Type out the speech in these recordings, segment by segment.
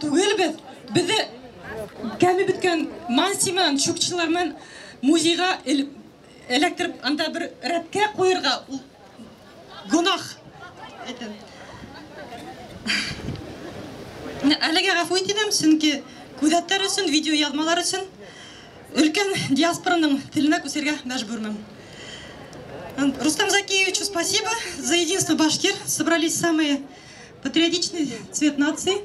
түгел бит. Бизе кәми биткән мансиман чукчылармен музейга электр анда бер рәткә куярга гунах. Әлегә гафу итәм, чөнки күзәттәр өчен, видео язмалар өчен өлкән диаспораның теленә күсәргә мәҗбүрмен. Рустам Закиевичу спасибо за единство башкир. Собрались самые патриотичный цвет нации.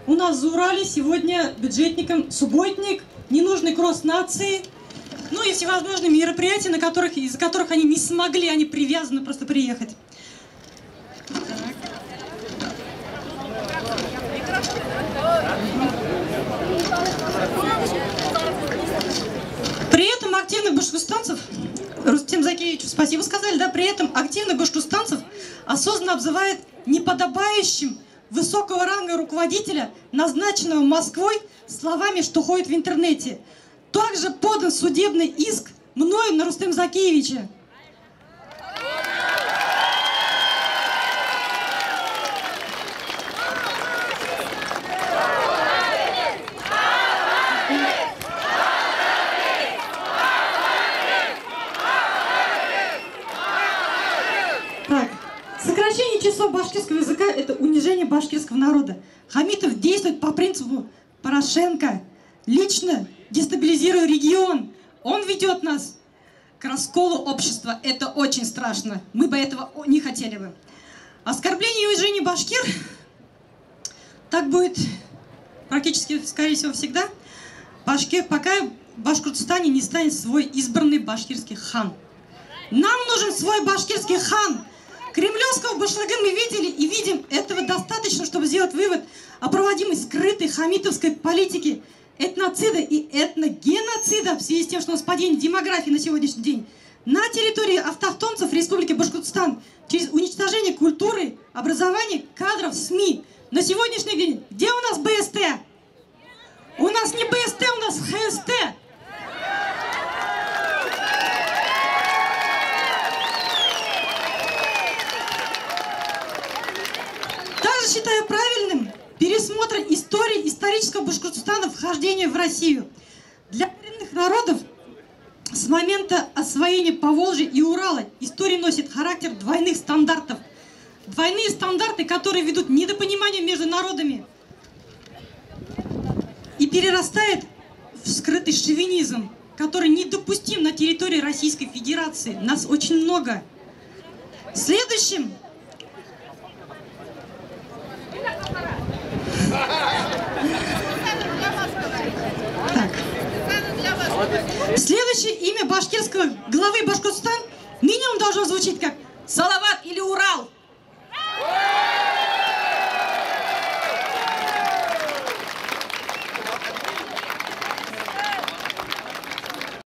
У нас в Урале сегодня бюджетникам субботник, ненужный кросс нации, ну и всевозможные мероприятия, из-за которых они не смогли, они привязаны просто приехать. При этом активных башкортостанцев, Рустам Закиевичу спасибо сказали, да, при этом активных башкортостанцев осознанно обзывает неподобающим высокого ранга руководителя, назначенного Москвой, словами, что ходит в интернете. Также подан судебный иск мною на Рустама Закиевича. Сокращение часов башкирского языка – это унижение башкирского народа. Хамитов действует по принципу Порошенко, лично дестабилизируя регион. Он ведет нас к расколу общества. Это очень страшно. Мы бы этого не хотели бы. Оскорбление и унижение башкир так будет практически, скорее всего, всегда, пока в Башкортостане не станет свой избранный башкирский хан. Нам нужен свой башкирский хан. Кремлевского башлага мы видели и видим, этого достаточно, чтобы сделать вывод о проводимой скрытой хамитовской политике этноцида и этногеноцида в связи с тем, что у нас падение демографии на сегодняшний день на территории автохтонцев Республики Башкортостан через уничтожение культуры, образования, кадров, СМИ. На сегодняшний день где у нас БСТ? У нас не БСТ, у нас ХСТ. Считаю правильным пересмотр истории исторического Башкортостана вхождения в Россию. Для коренных народов с момента освоения Поволжья и Урала история носит характер двойных стандартов. Двойные стандарты, которые ведут к недопониманию между народами и перерастает в скрытый шовинизм, который недопустим на территории Российской Федерации. Нас очень много. Следующим следующее имя башкирского главы Башкортостана минимум должно звучить как Салават или Урал.